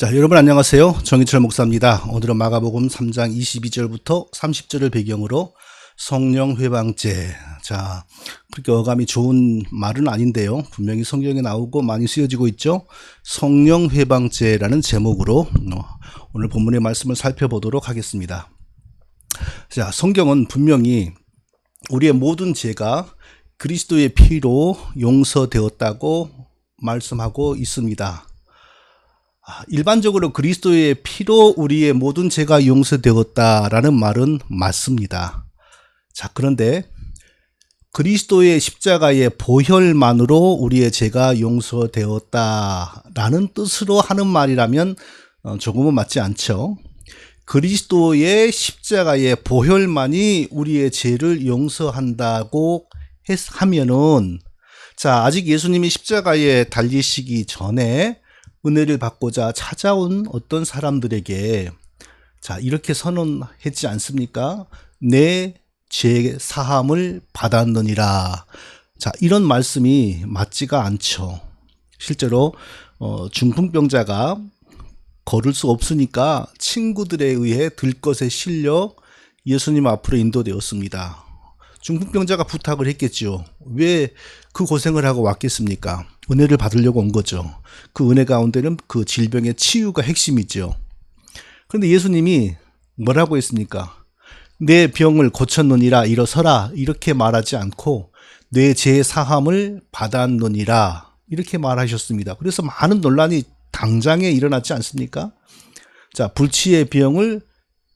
자, 여러분 안녕하세요. 정희철 목사입니다. 오늘은 마가복음 3장 22절부터 30절을 배경으로 성령 회방죄. 자, 그렇게 어감이 좋은 말은 아닌데요. 분명히 성경에 나오고 많이 쓰여지고 있죠. 성령 회방죄라는 제목으로 오늘 본문의 말씀을 살펴보도록 하겠습니다. 자, 성경은 분명히 우리의 모든 죄가 그리스도의 피로 용서되었다고 말씀하고 있습니다. 일반적으로 그리스도의 피로 우리의 모든 죄가 용서되었다라는 말은 맞습니다. 자, 그런데 그리스도의 십자가의 보혈만으로 우리의 죄가 용서되었다라는 뜻으로 하는 말이라면 조금은 맞지 않죠. 그리스도의 십자가의 보혈만이 우리의 죄를 용서한다고 하면은, 자, 아직 예수님이 십자가에 달리시기 전에 은혜를 받고자 찾아온 어떤 사람들에게 자, 이렇게 선언했지 않습니까? 내 죄 사함을 받았느니라. 자, 이런 말씀이 맞지가 않죠. 실제로 중풍병자가 걸을 수 없으니까 친구들에 의해 들것에 실려 예수님 앞으로 인도되었습니다. 중풍병자가 부탁을 했겠죠. 왜 그 고생을 하고 왔겠습니까? 은혜를 받으려고 온 거죠. 그 은혜 가운데는 그 질병의 치유가 핵심이죠. 그런데 예수님이 뭐라고 했습니까? 내 병을 고쳤느니라, 일어서라, 이렇게 말하지 않고 내 죄 사함을 받았느니라, 이렇게 말하셨습니다. 그래서 많은 논란이 당장에 일어났지 않습니까? 자, 불치의 병을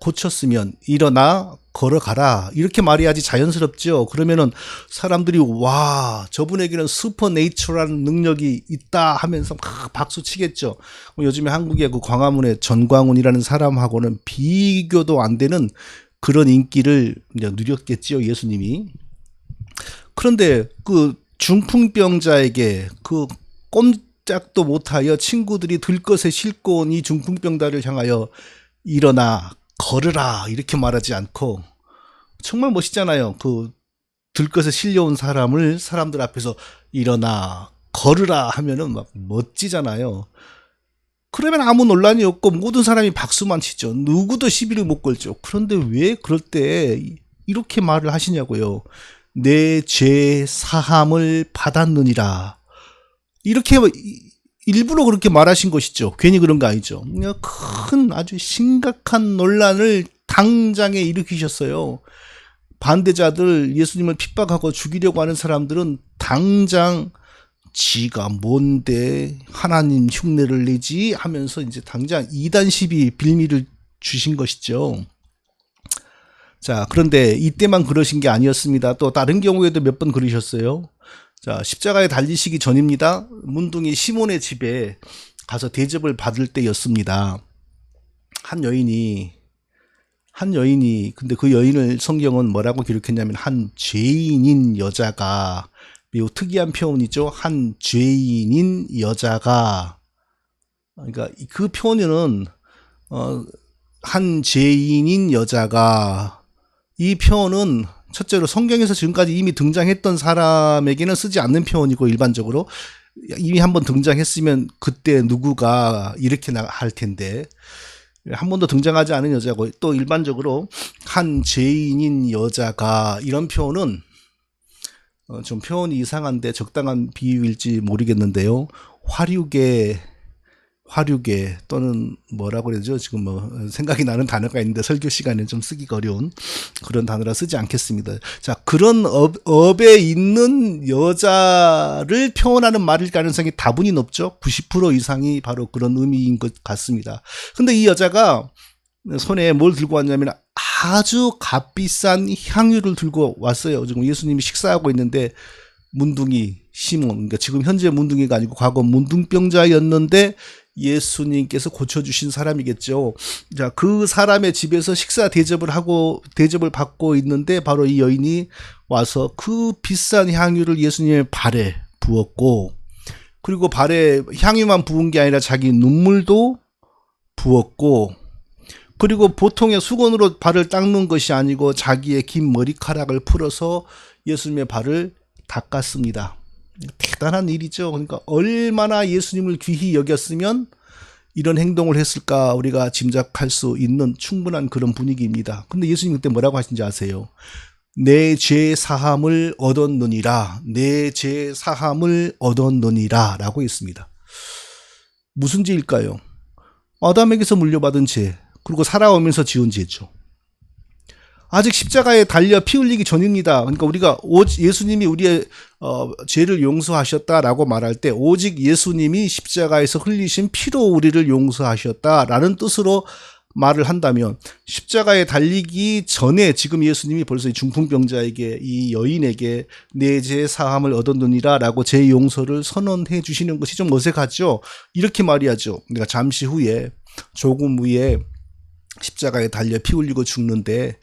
고쳤으면 일어나 걸어가라, 이렇게 말해야지 자연스럽죠. 그러면은 사람들이 와, 저분에게는 슈퍼네이처라는 능력이 있다 하면서 막 박수 치겠죠. 요즘에 한국의 그 광화문의 전광훈이라는 사람하고는 비교도 안 되는 그런 인기를 누렸겠지요, 예수님이. 그런데 그 중풍병자에게 그 꼼짝도 못하여 친구들이 들것에 싣고 온 이 중풍병자를 향하여 일어나 걸으라, 이렇게 말하지 않고, 정말 멋있잖아요. 그 들것에 실려온 사람을 사람들 앞에서 일어나 걸으라 하면은 막 멋지잖아요. 그러면 아무 논란이 없고 모든 사람이 박수만 치죠. 누구도 시비를 못 걸죠. 그런데 왜 그럴 때 이렇게 말을 하시냐고요. 내 죄 사함을 받았느니라, 이렇게 일부러 그렇게 말하신 것이죠. 괜히 그런 거 아니죠. 큰 아주 심각한 논란을 당장에 일으키셨어요. 반대자들, 예수님을 핍박하고 죽이려고 하는 사람들은 당장 지가 뭔데 하나님 흉내를 내지 하면서 이제 당장 이단 시비 빌미를 주신 것이죠. 자, 그런데 이때만 그러신 게 아니었습니다. 또 다른 경우에도 몇 번 그러셨어요. 자, 십자가에 달리시기 전입니다. 문둥이 시몬의 집에 가서 대접을 받을 때였습니다. 한 여인이, 근데 그 여인을 성경은 뭐라고 기록했냐면, 한 죄인인 여자가, 매우 특이한 표현이죠. 한 죄인인 여자가, 그러니까 그 표현은, 한 죄인인 여자가, 이 표현은 첫째로 성경에서 지금까지 이미 등장했던 사람에게는 쓰지 않는 표현이고, 일반적으로 이미 한번 등장했으면 그때 누구가 이렇게 할 텐데, 한 번도 등장하지 않은 여자고, 또 일반적으로 한 죄인인 여자가, 이런 표현은 좀 표현이 이상한데 적당한 비유일지 모르겠는데요. 화류계 또는 뭐라고 그러죠? 지금 뭐 생각이 나는 단어가 있는데 설교 시간에 좀 쓰기가 어려운 그런 단어라 쓰지 않겠습니다. 자, 그런 업에 있는 여자를 표현하는 말일 가능성이 다분히 높죠. 90% 이상이 바로 그런 의미인 것 같습니다. 근데 이 여자가 손에 뭘 들고 왔냐면 아주 값비싼 향유를 들고 왔어요. 지금 예수님이 식사하고 있는데 문둥이 시몬, 그러니까 지금 현재 문둥이가 아니고 과거 문둥병자였는데 예수님께서 고쳐주신 사람이겠죠. 자, 그 사람의 집에서 식사 대접을 받고 있는데 바로 이 여인이 와서 그 비싼 향유를 예수님의 발에 부었고, 그리고 발에 향유만 부은 게 아니라 자기 눈물도 부었고, 그리고 보통의 수건으로 발을 닦는 것이 아니고 자기의 긴 머리카락을 풀어서 예수님의 발을 닦았습니다. 대단한 일이죠. 그러니까 얼마나 예수님을 귀히 여겼으면 이런 행동을 했을까 우리가 짐작할 수 있는 충분한 그런 분위기입니다. 근데 예수님 그때 뭐라고 하신지 아세요? 내 죄 사함을 얻었느니라. 내 죄 사함을 얻었느니라 라고 했습니다. 무슨 죄일까요? 아담에게서 물려받은 죄, 그리고 살아오면서 지은 죄죠. 아직 십자가에 달려 피 흘리기 전입니다. 그러니까 우리가 예수님이 우리의 죄를 용서하셨다라고 말할 때 오직 예수님이 십자가에서 흘리신 피로 우리를 용서하셨다라는 뜻으로 말을 한다면, 십자가에 달리기 전에 지금 예수님이 벌써 이 중풍병자에게, 이 여인에게 내 죄 사함을 얻었느니라 라고 죄 용서를 선언해 주시는 것이 좀 어색하죠. 이렇게 말이야죠. 내가 잠시 후에, 조금 후에 십자가에 달려 피 흘리고 죽는데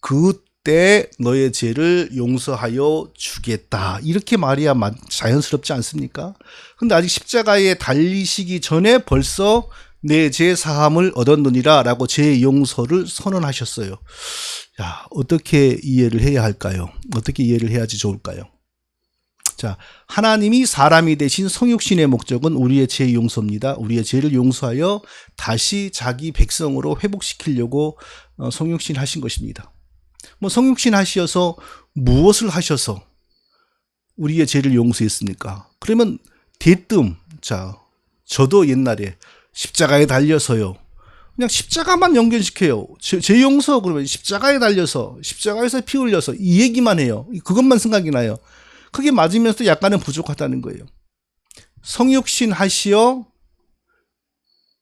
그때 너의 죄를 용서하여 주겠다, 이렇게 말이야 자연스럽지 않습니까? 근데 아직 십자가에 달리시기 전에 벌써 내 죄 사함을 얻었느니라 라고 죄 용서를 선언하셨어요. 야, 어떻게 이해를 해야 할까요? 어떻게 이해를 해야지 좋을까요? 자, 하나님이 사람이 되신 성육신의 목적은 우리의 죄 용서입니다. 우리의 죄를 용서하여 다시 자기 백성으로 회복시키려고 성육신 하신 것입니다. 뭐 성육신 하셔서 무엇을 하셔서 우리의 죄를 용서했습니까? 그러면 대뜸, 자, 저도 옛날에 십자가에 달려서요, 그냥 십자가만 연결시켜요. 죄 용서 그러면 십자가에 달려서, 십자가에서 피 흘려서 이 얘기만 해요. 그것만 생각이 나요. 그게 맞으면서 약간은 부족하다는 거예요. 성육신 하시어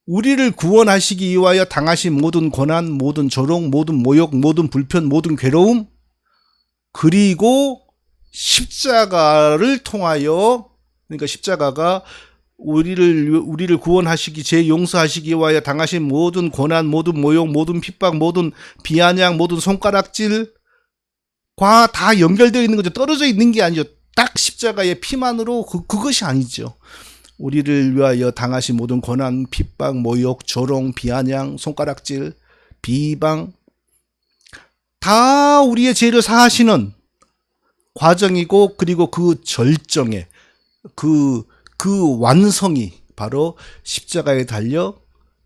우리를 구원하시기 위하여 당하신 모든 고난, 모든 조롱, 모든 모욕, 모든 불편, 모든 괴로움, 그리고 십자가를 통하여, 그러니까 십자가가 우리를 구원하시기, 죄 용서하시기 위하여 당하신 모든 고난, 모든 모욕, 모든 핍박, 모든 비아냥, 모든 손가락질과 다 연결되어 있는 거죠. 떨어져 있는 게 아니죠. 딱 십자가의 피만으로 그것이 아니죠. 우리를 위하여 당하신 모든 고난, 핍박, 모욕, 조롱, 비아냥, 손가락질, 비방, 다 우리의 죄를 사하시는 과정이고, 그리고 그 절정에, 그 완성이 바로 십자가에 달려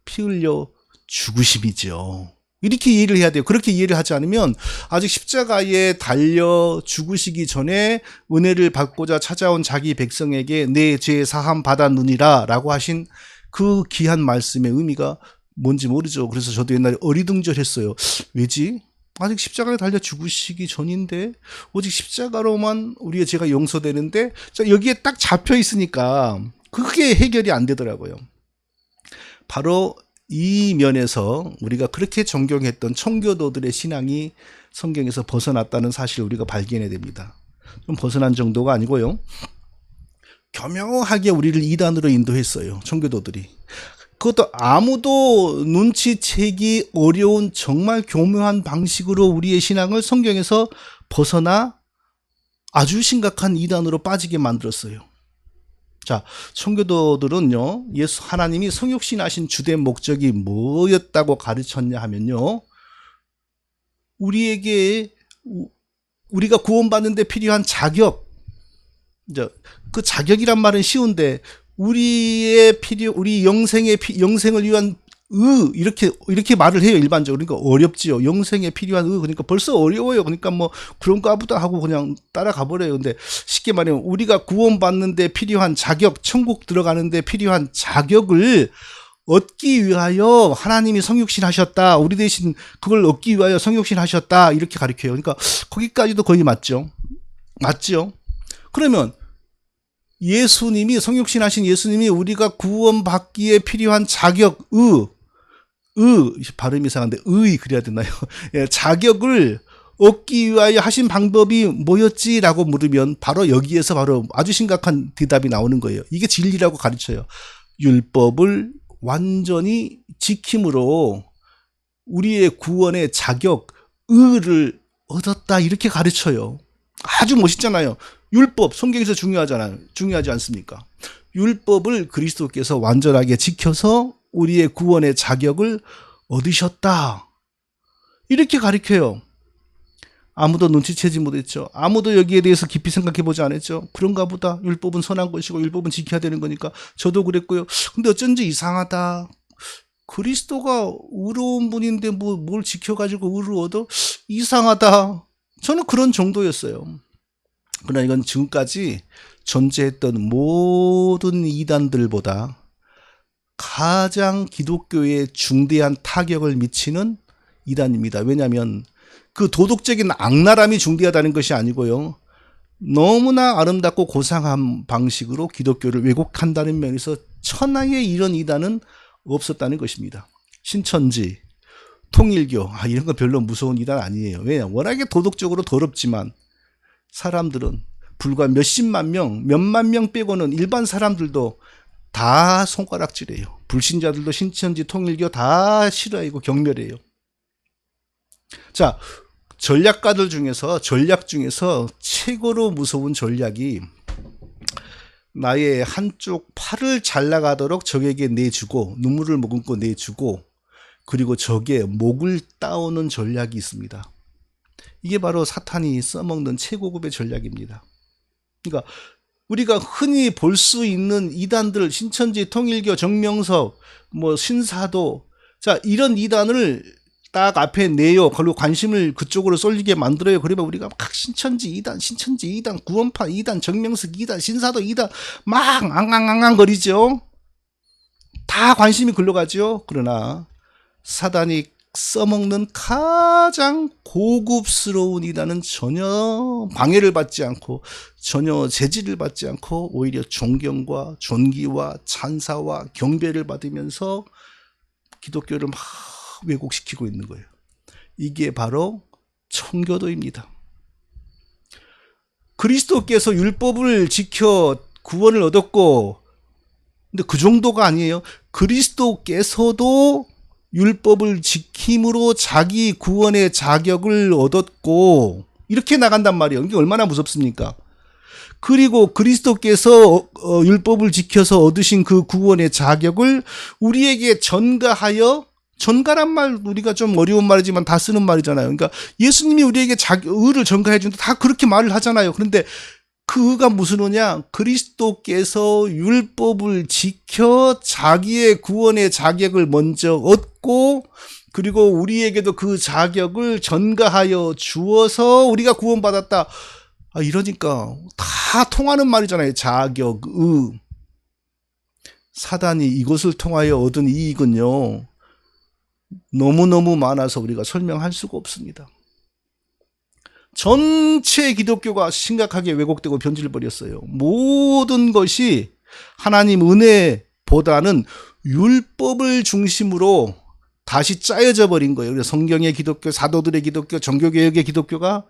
피 흘려 죽으심이죠. 이렇게 이해를 해야 돼요. 그렇게 이해를 하지 않으면 아직 십자가에 달려 죽으시기 전에 은혜를 받고자 찾아온 자기 백성에게 내 죄 사함 받았느니라 라고 하신 그 귀한 말씀의 의미가 뭔지 모르죠. 그래서 저도 옛날에 어리둥절했어요. 왜지? 아직 십자가에 달려 죽으시기 전인데 오직 십자가로만 우리의 죄가 용서되는데, 여기에 딱 잡혀 있으니까 그게 해결이 안 되더라고요. 바로 이 면에서 우리가 그렇게 존경했던 청교도들의 신앙이 성경에서 벗어났다는 사실을 우리가 발견해야 됩니다. 좀 벗어난 정도가 아니고요, 교묘하게 우리를 이단으로 인도했어요. 청교도들이. 그것도 아무도 눈치채기 어려운 정말 교묘한 방식으로 우리의 신앙을 성경에서 벗어나 아주 심각한 이단으로 빠지게 만들었어요. 자, 청교도들은요, 하나님이 성육신 하신 주된 목적이 뭐였다고 가르쳤냐 하면요, 우리가 구원받는 데 필요한 자격, 그 자격이란 말은 쉬운데, 우리 영생을 위한 이렇게 말을 해요, 일반적으로. 그러니까 어렵지요. 영생에 필요한 그러니까 벌써 어려워요. 그러니까 뭐 그런가 보다 하고 그냥 따라가 버려요. 근데 쉽게 말하면 우리가 구원받는데 필요한 자격, 천국 들어가는데 필요한 자격을 얻기 위하여 하나님이 성육신 하셨다. 우리 대신 그걸 얻기 위하여 성육신 하셨다. 이렇게 가르쳐요. 그러니까 거기까지도 거의 맞죠. 그러면 예수님이, 성육신 하신 예수님이 우리가 구원받기에 필요한 자격, 발음이 이상한데, 그래야 되나요? 예, 자격을 얻기 위하여 하신 방법이 뭐였지라고 물으면 바로 여기에서 바로 아주 심각한 대답이 나오는 거예요. 이게 진리라고 가르쳐요. 율법을 완전히 지킴으로 우리의 구원의 자격, 의를 얻었다, 이렇게 가르쳐요. 아주 멋있잖아요. 율법, 성경에서 중요하지 않습니까? 율법을 그리스도께서 완전하게 지켜서 우리의 구원의 자격을 얻으셨다, 이렇게 가르쳐요. 아무도 눈치채지 못했죠. 아무도 여기에 대해서 깊이 생각해보지 않았죠. 그런가 보다. 율법은 선한 것이고 율법은 지켜야 되는 거니까. 저도 그랬고요. 근데 어쩐지 이상하다. 그리스도가 의로운 분인데 뭘 지켜가지고 의를 얻어? 이상하다. 저는 그런 정도였어요. 그러나 이건 지금까지 존재했던 모든 이단들보다 가장 기독교에 중대한 타격을 미치는 이단입니다. 왜냐하면 그 도덕적인 악랄함이 중대하다는 것이 아니고요. 너무나 아름답고 고상한 방식으로 기독교를 왜곡한다는 면에서 천하의 이런 이단은 없었다는 것입니다. 신천지, 통일교, 이런 거 별로 무서운 이단 아니에요. 왜냐? 워낙에 도덕적으로 더럽지만 사람들은 불과 몇십만 명, 몇만 명 빼고는 일반 사람들도 다 손가락질해요. 불신자들도 신천지, 통일교 다 싫어하고 경멸해요. 자, 전략 중에서 최고로 무서운 전략이 나의 한쪽 팔을 잘라가도록 적에게 내주고 눈물을 머금고 내주고 그리고 적의 목을 따오는 전략이 있습니다. 이게 바로 사탄이 써먹는 최고급의 전략입니다. 그러니까 우리가 흔히 볼 수 있는 이단들, 신천지, 통일교, 정명석, 신사도, 자, 이런 이단을 딱 앞에 내요. 그리고 관심을 그쪽으로 쏠리게 만들어요. 그러면 우리가 막 신천지 2단, 구원파 2단, 정명석 2단, 신사도 2단 막 앙앙앙앙 거리죠. 다 관심이 글로 가죠. 그러나 사단이 써먹는 가장 고급스러운 이단은 전혀 방해를 받지 않고 전혀 제지를 받지 않고 오히려 존경과 존귀와 찬사와 경배를 받으면서 기독교를 막 왜곡시키고 있는 거예요. 이게 바로 청교도입니다. 그리스도께서 율법을 지켜 구원을 얻었고, 근데 그 정도가 아니에요. 그리스도께서도 율법을 지킴으로 자기 구원의 자격을 얻었고, 이렇게 나간단 말이에요. 이게 얼마나 무섭습니까? 그리고 그리스도께서 율법을 지켜서 얻으신 그 구원의 자격을 우리에게 전가하여, 전가란 말 우리가 좀 어려운 말이지만 다 쓰는 말이잖아요. 그러니까 예수님이 우리에게 의를 전가해 준다, 다 그렇게 말을 하잖아요. 그런데 그 의가 무슨 의냐? 그리스도께서 율법을 지켜 자기의 구원의 자격을 먼저 얻고 그리고 우리에게도 그 자격을 전가하여 주어서 우리가 구원받았다. 이러니까 다 통하는 말이잖아요. 자격, 의. 사단이 이것을 통하여 얻은 이익은요, 너무너무 많아서 우리가 설명할 수가 없습니다. 전체 기독교가 심각하게 왜곡되고 변질을 버렸어요. 모든 것이 하나님 은혜보다는 율법을 중심으로 다시 짜여져 버린 거예요. 그래서 성경의 기독교, 사도들의 기독교, 종교개혁의 기독교가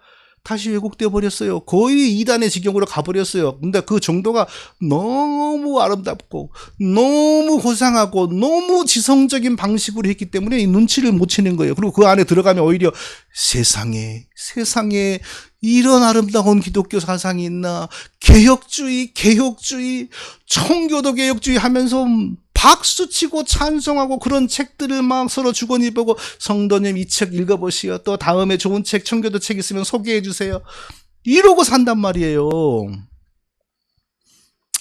다시 왜곡되어 버렸어요. 거의 이단의 지경으로 가버렸어요. 근데 그 정도가 너무 아름답고 너무 고상하고 너무 지성적인 방식으로 했기 때문에 이 눈치를 못 채는 거예요. 그리고 그 안에 들어가면 오히려 세상에 이런 아름다운 기독교 사상이 있나, 개혁주의, 청교도 개혁주의 하면서 박수치고 찬송하고 그런 책들을 막 서로 주거니 보고, 성도님 이 책 읽어보시오, 또 다음에 좋은 책, 청교도 책 있으면 소개해 주세요, 이러고 산단 말이에요.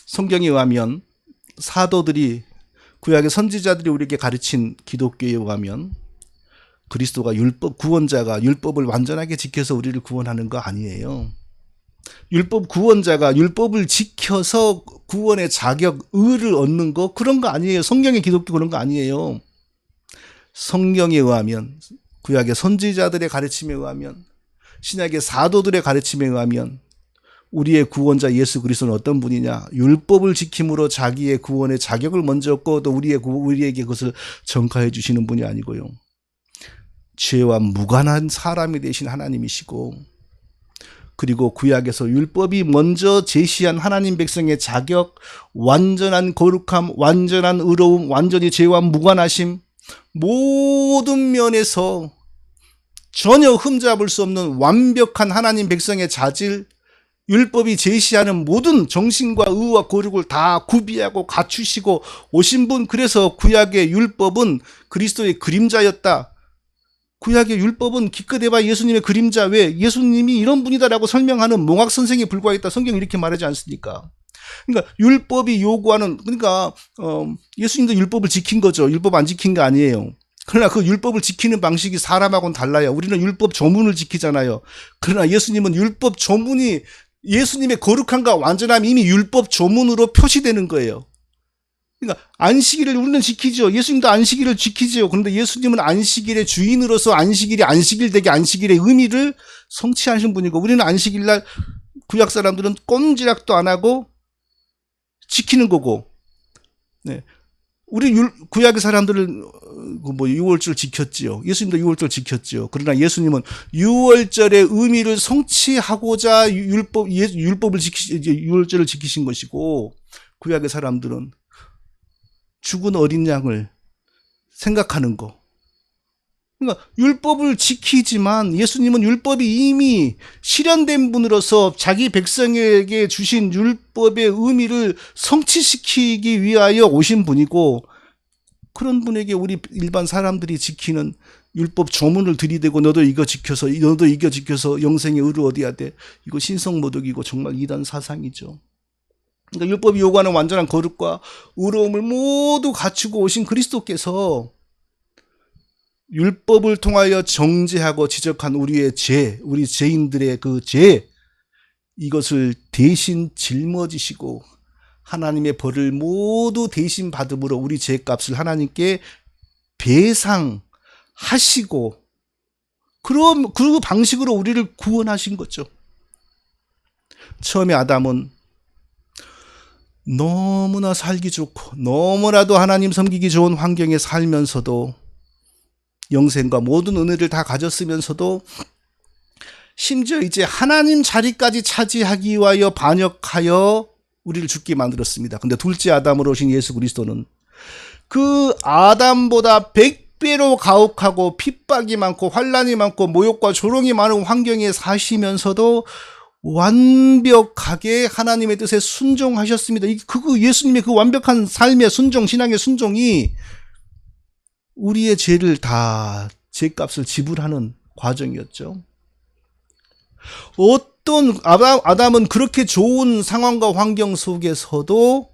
성경에 의하면, 사도들이, 구약의 선지자들이 우리에게 가르친 기독교에 의하면 그리스도가 구원자가 율법을 완전하게 지켜서 우리를 구원하는 거 아니에요. 구원자가 율법을 지켜서 구원의 자격, 의를 얻는 거, 그런 거 아니에요. 성경의 기독교 그런 거 아니에요. 성경에 의하면, 구약의 선지자들의 가르침에 의하면, 신약의 사도들의 가르침에 의하면 우리의 구원자 예수 그리스도는 어떤 분이냐? 율법을 지킴으로 자기의 구원의 자격을 먼저 얻고 또 우리에게 그것을 전가해 주시는 분이 아니고요. 죄와 무관한 사람이 되신 하나님이시고, 그리고 구약에서 율법이 먼저 제시한 하나님 백성의 자격, 완전한 거룩함, 완전한 의로움, 완전히 죄와 무관하심, 모든 면에서 전혀 흠잡을 수 없는 완벽한 하나님 백성의 자질, 율법이 제시하는 모든 정신과 의와 거룩을 다 구비하고 갖추시고 오신 분. 그래서 구약의 율법은 그리스도의 그림자였다. 구약의 율법은 기껏 해봐 예수님의 그림자. 왜? 예수님이 이런 분이다라고 설명하는 몽학 선생에 불과했다. 성경이 이렇게 말하지 않습니까? 그러니까 율법이 요구하는, 그러니까 예수님도 율법을 지킨 거죠. 율법 안 지킨 거 아니에요. 그러나 그 율법을 지키는 방식이 사람하고는 달라요. 우리는 율법 조문을 지키잖아요. 그러나 예수님은 율법 조문이, 예수님의 거룩함과 완전함이 이미 율법 조문으로 표시되는 거예요. 그러니까 안식일을 우리는 지키죠. 예수님도 안식일을 지키죠. 그런데 예수님은 안식일의 주인으로서 안식일이 안식일 되게 안식일의 의미를 성취하신 분이고, 우리는 안식일날 구약 사람들은 꼼지락도 안 하고 지키는 거고, 네. 우리 구약의 사람들은 뭐 유월절 지켰지요. 예수님도 유월절 지켰지요. 그러나 예수님은 유월절의 의미를 성취하고자 율법을 유월절을 지키신 것이고, 구약의 사람들은 죽은 어린 양을 생각하는 거. 그러니까 율법을 지키지만 예수님은 율법이 이미 실현된 분으로서 자기 백성에게 주신 율법의 의미를 성취시키기 위하여 오신 분이고, 그런 분에게 우리 일반 사람들이 지키는 율법 조문을 들이대고 너도 이거 지켜서 영생의 의를 얻어야 돼. 이거 신성모독이고 정말 이단 사상이죠. 그러니까 율법이 요구하는 완전한 거룩과 의로움을 모두 갖추고 오신 그리스도께서 율법을 통하여 정죄하고 지적한 우리의 죄, 우리 죄인들의 그 죄, 이것을 대신 짊어지시고 하나님의 벌을 모두 대신 받음으로 우리 죄값을 하나님께 배상하시고, 그럼 그 방식으로 우리를 구원하신 거죠. 처음에 아담은 너무나 살기 좋고 너무나도 하나님 섬기기 좋은 환경에 살면서도 영생과 모든 은혜를 다 가졌으면서도 심지어 이제 하나님 자리까지 차지하기 위하여 반역하여 우리를 죽게 만들었습니다. 근데 둘째 아담으로 오신 예수 그리스도는 그 아담보다 100배로 가혹하고 핍박이 많고 환난이 많고 모욕과 조롱이 많은 환경에 사시면서도 완벽하게 하나님의 뜻에 순종하셨습니다. 그 예수님의 그 완벽한 삶의 순종, 신앙의 순종이 우리의 죄를 다, 죄값을 지불하는 과정이었죠. 어떤 아담은 그렇게 좋은 상황과 환경 속에서도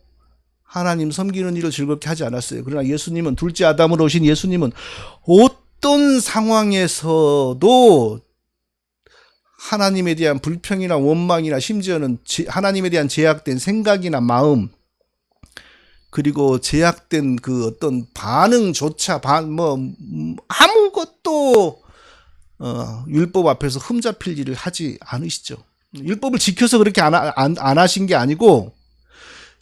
하나님 섬기는 일을 즐겁게 하지 않았어요. 그러나 예수님은, 둘째 아담으로 오신 예수님은 어떤 상황에서도 하나님에 대한 불평이나 원망이나 심지어는 하나님에 대한 제약된 생각이나 마음, 그리고 제약된 그 어떤 반응조차 아무것도 율법 앞에서 흠잡힐 일을 하지 않으시죠. 율법을 지켜서 그렇게 안 하신 게 아니고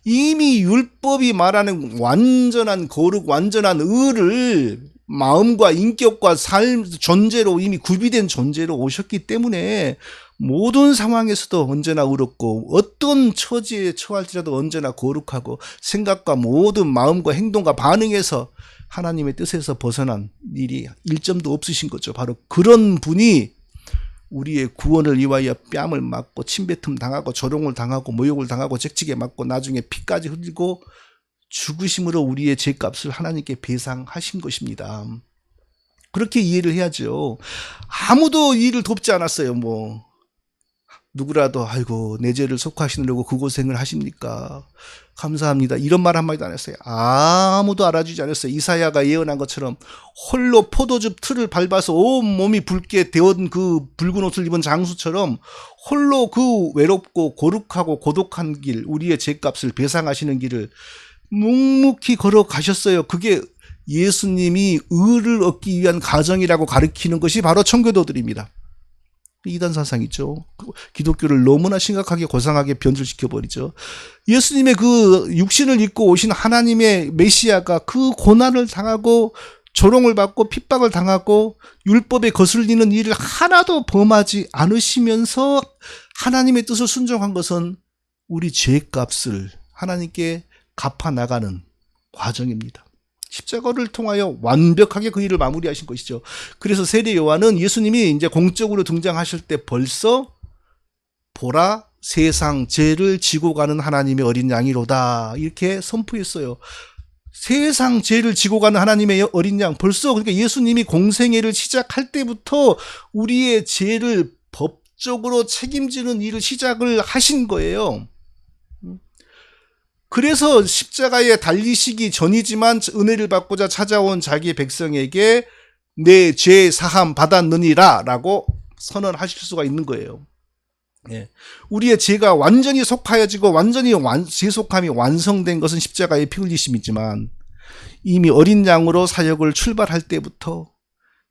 이미 율법이 말하는 완전한 거룩, 완전한 의를 마음과 인격과 삶, 존재로 이미 구비된 존재로 오셨기 때문에 모든 상황에서도 언제나 의롭고 어떤 처지에 처할지라도 언제나 거룩하고 생각과 모든 마음과 행동과 반응에서 하나님의 뜻에서 벗어난 일이 일점도 없으신 거죠. 바로 그런 분이 우리의 구원을 위하여 뺨을 맞고 침뱉음 당하고 조롱을 당하고 모욕을 당하고 책찍에 맞고 나중에 피까지 흘리고 죽으심으로 우리의 죄값을 하나님께 배상하신 것입니다. 그렇게 이해를 해야죠. 아무도 이 일을 돕지 않았어요. 누구라도 아이고 내 죄를 속하시려고 그 고생을 하십니까? 감사합니다. 이런 말 한마디도 안 했어요. 아무도 알아주지 않았어요. 이사야가 예언한 것처럼 홀로 포도즙 틀을 밟아서 온몸이 붉게 데운 그 붉은 옷을 입은 장수처럼 홀로 그 외롭고 고룩하고 고독한 길, 우리의 죄값을 배상하시는 길을 묵묵히 걸어가셨어요. 그게 예수님이 의를 얻기 위한 과정이라고 가르치는 것이 바로 청교도들입니다. 이단 사상이죠. 기독교를 너무나 심각하게 고상하게 변질시켜버리죠. 예수님의 그 육신을 입고 오신 하나님의 메시아가 그 고난을 당하고 조롱을 받고 핍박을 당하고 율법에 거슬리는 일을 하나도 범하지 않으시면서 하나님의 뜻을 순종한 것은 우리 죄값을 하나님께 갚아나가는 과정입니다. 십자가를 통하여 완벽하게 그 일을 마무리하신 것이죠. 그래서 세례 요한은 예수님이 이제 공적으로 등장하실 때 벌써 보라 세상 죄를 지고 가는 하나님의 어린 양이로다 이렇게 선포했어요. 세상 죄를 지고 가는 하나님의 어린 양, 벌써 그러니까 예수님이 공생애를 시작할 때부터 우리의 죄를 법적으로 책임지는 일을 시작을 하신 거예요. 그래서 십자가에 달리시기 전이지만 은혜를 받고자 찾아온 자기 백성에게 내 죄 사함 받았느니라 라고 선언하실 수가 있는 거예요. 예. 우리의 죄가 완전히 속하여지고 완전히 죄속함이 완성된 것은 십자가의 피 흘리심이지만 이미 어린 양으로 사역을 출발할 때부터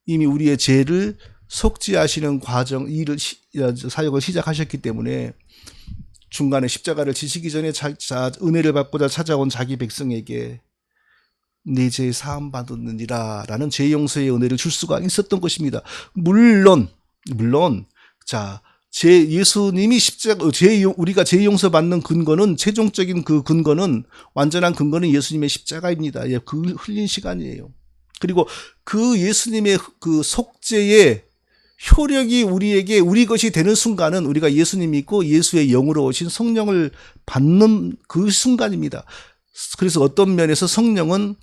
이미 우리의 죄를 속죄하시는 과정, 사역을 시작하셨기 때문에 중간에 십자가를 지시기 전에 은혜를 받고자 찾아온 자기 백성에게 내 죄 사함 받았느니라 라는 죄 용서의 은혜를 줄 수가 있었던 것입니다. 물론 예수님이 우리가 죄 용서 받는 근거는, 최종적인 그 근거는, 완전한 근거는 예수님의 십자가입니다. 예, 그 흘린 시간이에요. 그리고 그 예수님의 그 속죄의 효력이 우리 것이 되는 순간은 우리가 예수님 믿고 예수의 영으로 오신 성령을 받는 그 순간입니다. 그래서 어떤 면에서 성령은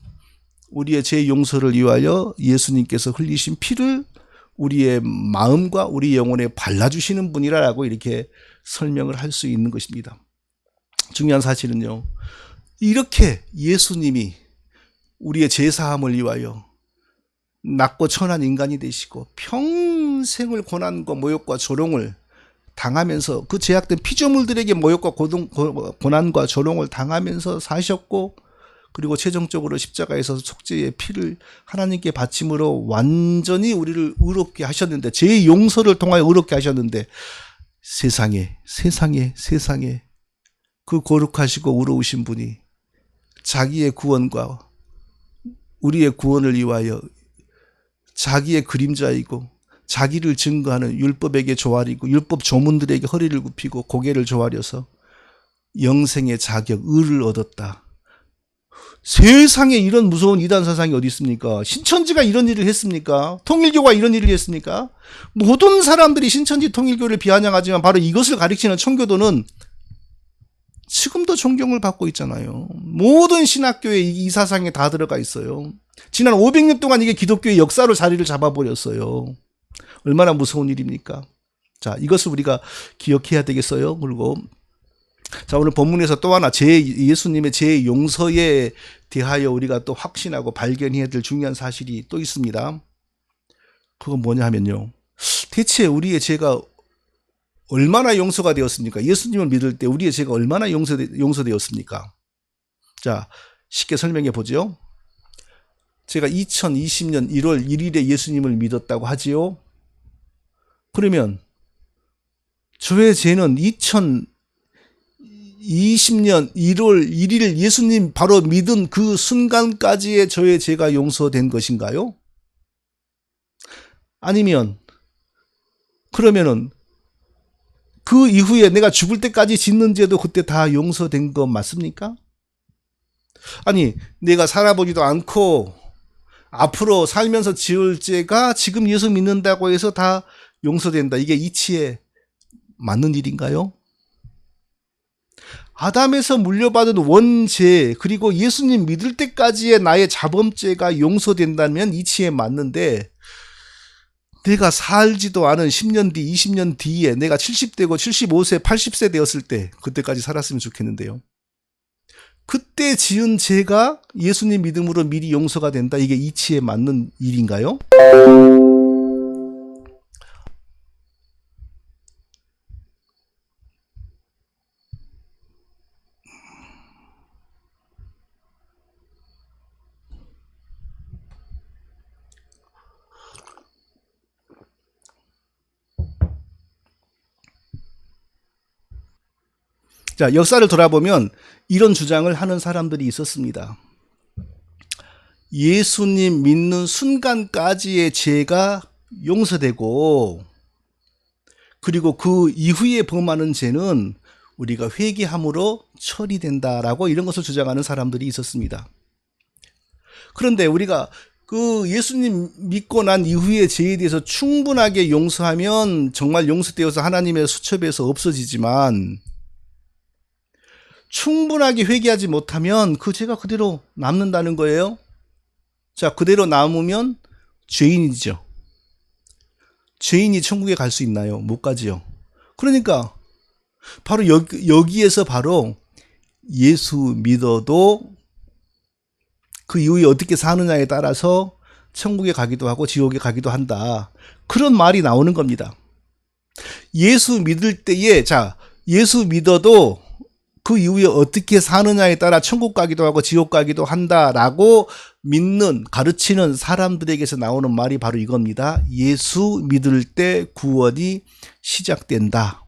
우리의 죄 용서를 위하여 예수님께서 흘리신 피를 우리의 마음과 우리 영혼에 발라주시는 분이라고 이렇게 설명을 할 수 있는 것입니다. 중요한 사실은요, 이렇게 예수님이 우리의 죄사함을 위하여 낮고 천한 인간이 되시고 평생을 고난과 모욕과 조롱을 당하면서 그 제약된 피조물들에게 모욕과 고난과 조롱을 당하면서 사셨고, 그리고 최종적으로 십자가에서 속죄의 피를 하나님께 바침으로 완전히 우리를 의롭게 하셨는데, 죄의 용서를 통하여 의롭게 하셨는데, 세상에 그 거룩하시고 의로우신 분이 자기의 구원과 우리의 구원을 위하여 자기의 그림자이고 자기를 증거하는 율법에게 조아리고 율법 조문들에게 허리를 굽히고 고개를 조아려서 영생의 자격, 의를 얻었다. 세상에 이런 무서운 이단 사상이 어디 있습니까? 신천지가 이런 일을 했습니까? 통일교가 이런 일을 했습니까? 모든 사람들이 신천지 통일교를 비아냥하지만 바로 이것을 가리키는 청교도는 지금도 존경을 받고 있잖아요. 모든 신학교에 이 사상에 다 들어가 있어요. 지난 500년 동안 이게 기독교의 역사로 자리를 잡아버렸어요. 얼마나 무서운 일입니까? 자, 이것을 우리가 기억해야 되겠어요. 그리고 자, 오늘 본문에서 또 하나 예수님의 죄 용서에 대하여 우리가 또 확신하고 발견해야 될 중요한 사실이 또 있습니다. 그건 뭐냐 하면요, 대체 우리의 죄가 얼마나 용서가 되었습니까? 예수님을 믿을 때 우리의 죄가 얼마나 용서되었습니까? 자, 쉽게 설명해 보죠. 제가 2020년 1월 1일에 예수님을 믿었다고 하지요. 그러면 저의 죄는 2020년 1월 1일 예수님 바로 믿은 그 순간까지의 저의 죄가 용서된 것인가요? 아니면 그러면은 그 이후에 내가 죽을 때까지 짓는 죄도 그때 다 용서된 거 맞습니까? 아니, 내가 살아보지도 않고 앞으로 살면서 지을 죄가 지금 예수 믿는다고 해서 다 용서된다, 이게 이치에 맞는 일인가요? 아담에서 물려받은 원죄, 그리고 예수님 믿을 때까지의 나의 자범죄가 용서된다면 이치에 맞는데, 내가 살지도 않은 10년 뒤, 20년 뒤에 내가 70대고 75세, 80세 되었을 때, 그때까지 살았으면 좋겠는데요. 그때 지은 죄가 예수님 믿음으로 미리 용서가 된다, 이게 이치에 맞는 일인가요? 자, 역사를 돌아보면 이런 주장을 하는 사람들이 있었습니다. 예수님 믿는 순간까지의 죄가 용서되고, 그리고 그 이후에 범하는 죄는 우리가 회개함으로 처리된다라고 이런 것을 주장하는 사람들이 있었습니다. 그런데 우리가 그 예수님 믿고 난 이후의 죄에 대해서 충분하게 용서하면 정말 용서되어서 하나님의 수첩에서 없어지지만, 충분하게 회개하지 못하면 그 죄가 그대로 남는다는 거예요. 자, 그대로 남으면 죄인이죠. 죄인이 천국에 갈 수 있나요? 못 가지요. 그러니까 바로 여기에서 바로 예수 믿어도 그 이후에 어떻게 사느냐에 따라서 천국에 가기도 하고 지옥에 가기도 한다. 그런 말이 나오는 겁니다. 예수 믿을 때에, 예수 믿어도 그 이후에 어떻게 사느냐에 따라 천국 가기도 하고 지옥 가기도 한다라고 믿는, 가르치는 사람들에게서 나오는 말이 바로 이겁니다. 예수 믿을 때 구원이 시작된다.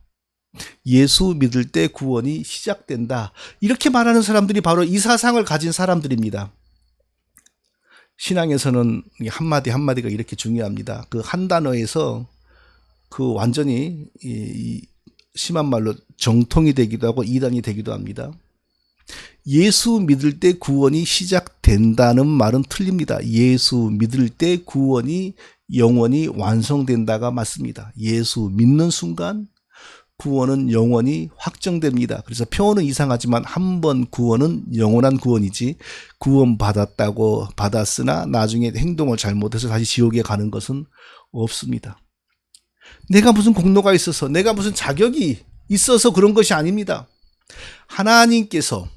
예수 믿을 때 구원이 시작된다. 이렇게 말하는 사람들이 바로 이 사상을 가진 사람들입니다. 신앙에서는 한마디 한마디가 이렇게 중요합니다. 그 한 단어에서 그 완전히 심한 말로 정통이 되기도 하고 이단이 되기도 합니다. 예수 믿을 때 구원이 시작된다는 말은 틀립니다. 예수 믿을 때 구원이 영원히 완성된다가 맞습니다. 예수 믿는 순간 구원은 영원히 확정됩니다. 그래서 표현은 이상하지만 한 번 구원은 영원한 구원이지, 구원 받았으나 나중에 행동을 잘못해서 다시 지옥에 가는 것은 없습니다. 내가 무슨 공로가 있어서, 내가 무슨 자격이 있어서 그런 것이 아닙니다. 하나님께서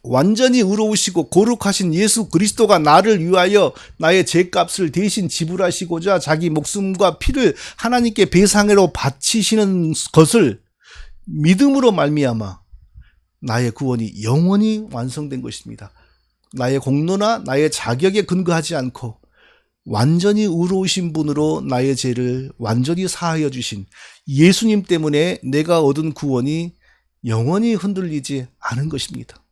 완전히 의로우시고 거룩하신 예수 그리스도가 나를 위하여 나의 죄값을 대신 지불하시고자 자기 목숨과 피를 하나님께 배상으로 바치시는 것을 믿음으로 말미암아 나의 구원이 영원히 완성된 것입니다. 나의 공로나 나의 자격에 근거하지 않고 완전히 의로우신 분으로 나의 죄를 완전히 사하여 주신 예수님 때문에 내가 얻은 구원이 영원히 흔들리지 않은 것입니다.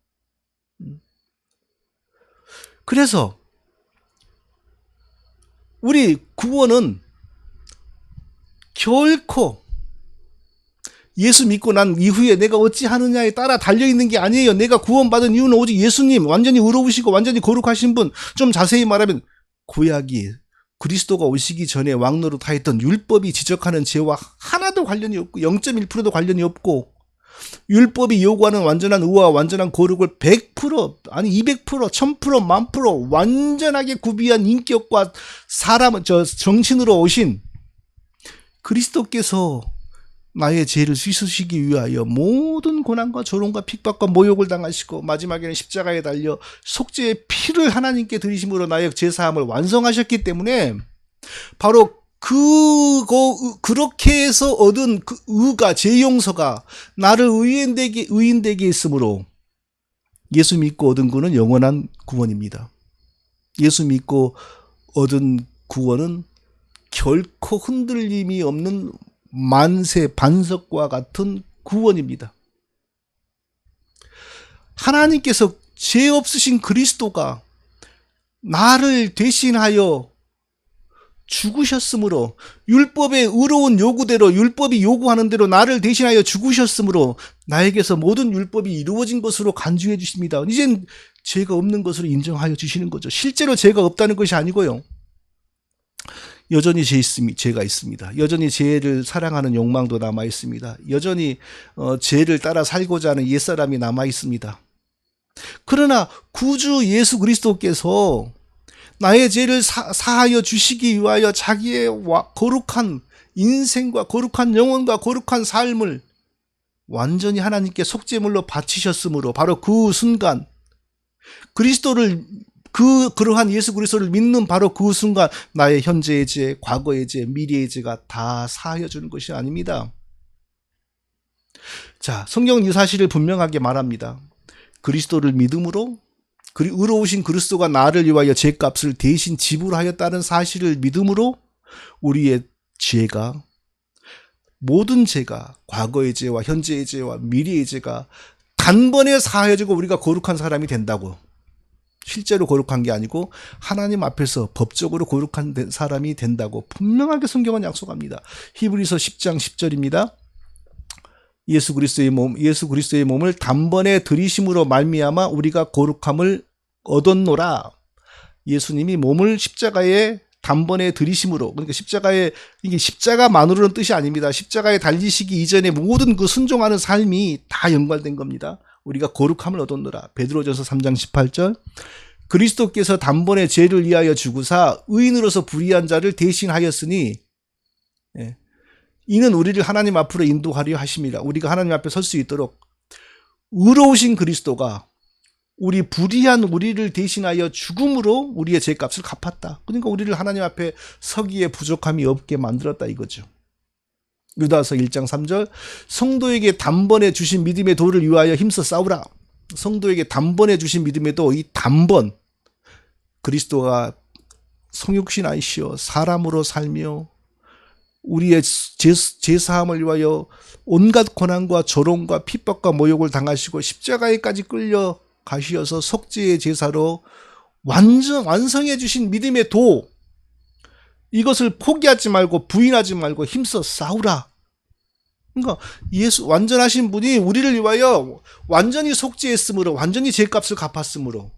그래서 우리 구원은 결코 예수 믿고 난 이후에 내가 어찌 하느냐에 따라 달려있는 게 아니에요. 내가 구원받은 이유는 오직 예수님, 완전히 의로우시고 완전히 거룩하신 분, 좀 자세히 말하면 구약이 그리스도가 오시기 전에 왕노릇하였던 율법이 지적하는 죄와 하나도 관련이 없고 0.1%도 관련이 없고, 율법이 요구하는 완전한 의와 완전한 거룩을 100%, 아니 200%, 1000%, 1000% 완전하게 구비한 인격과 정신으로 오신 그리스도께서 나의 죄를 씻으시기 위하여 모든 고난과 조롱과 핍박과 모욕을 당하시고 마지막에는 십자가에 달려 속죄의 피를 하나님께 드리심으로 나의 죄사함을 완성하셨기 때문에 바로 그렇게 해서 얻은 그 의가, 죄 용서가 나를 의인되게 했으므로 예수 믿고 얻은 구원은 영원한 구원입니다. 예수 믿고 얻은 구원은 결코 흔들림이 없는 만세 반석과 같은 구원입니다. 하나님께서 죄 없으신 그리스도가 나를 대신하여 죽으셨으므로, 율법의 의로운 요구대로, 율법이 요구하는 대로 나를 대신하여 죽으셨으므로 나에게서 모든 율법이 이루어진 것으로 간주해 주십니다. 이젠 죄가 없는 것으로 인정하여 주시는 거죠. 실제로 죄가 없다는 것이 아니고요, 여전히 죄가 있습니다. 여전히 죄를 사랑하는 욕망도 남아 있습니다. 여전히 죄를 따라 살고자 하는 옛사람이 남아 있습니다. 그러나 구주 예수 그리스도께서 나의 죄를 사하여 주시기 위하여 자기의 거룩한 인생과 거룩한 영혼과 거룩한 삶을 완전히 하나님께 속죄물로 바치셨으므로 바로 그 순간 그러한 예수 그리스도를 믿는 바로 그 순간 나의 현재의 죄, 과거의 죄, 미래의 죄가 다 사하여 주는 것이 아닙니다. 자, 성경은 이 사실을 분명하게 말합니다. 그리스도를 믿음으로, 의로우신 그리스도가 나를 위하여 죄값을 대신 지불하였다는 사실을 믿음으로 우리의 죄가, 모든 죄가, 과거의 죄와 현재의 죄와 미래의 죄가 단번에 사하여지고 우리가 거룩한 사람이 된다고. 실제로 거룩한 게 아니고 하나님 앞에서 법적으로 거룩한 사람이 된다고 분명하게 성경은 약속합니다. 히브리서 10장 10절입니다. 예수 그리스도의 몸을 단번에 들이심으로 말미암아 우리가 거룩함을 얻었노라. 예수님이 몸을 십자가에 단번에 들이심으로, 그러니까 이게 십자가만으로는 뜻이 아닙니다. 십자가에 달리시기 이전에 모든 그 순종하는 삶이 다 연관된 겁니다. 우리가 거룩함을 얻었노라. 베드로전서 3장 18절. 그리스도께서 단번에 죄를 위하여 죽으사 의인으로서 불의한 자를 대신하였으니 이는 우리를 하나님 앞으로 인도하려 하심이라. 우리가 하나님 앞에 설 수 있도록 의로우신 그리스도가 우리 불의한 우리를 대신하여 죽음으로 우리의 죄값을 갚았다. 그러니까 우리를 하나님 앞에 서기에 부족함이 없게 만들었다 이거죠. 유다서 1장 3절 성도에게 단번에 주신 믿음의 도를 위하여 힘써 싸우라. 성도에게 단번에 주신 믿음의 도, 이 단번, 그리스도가 성육신 아이시오 사람으로 살며 우리의 죄사함을 위하여 온갖 고난과 조롱과 핍박과 모욕을 당하시고 십자가에까지 끌려 가시어서 속죄의 제사로 완성해 주신 믿음의 도, 이것을 포기하지 말고 부인하지 말고 힘써 싸우라. 그러니까 예수 완전하신 분이 우리를 위하여 완전히 속죄했으므로, 완전히 죄값을 갚았으므로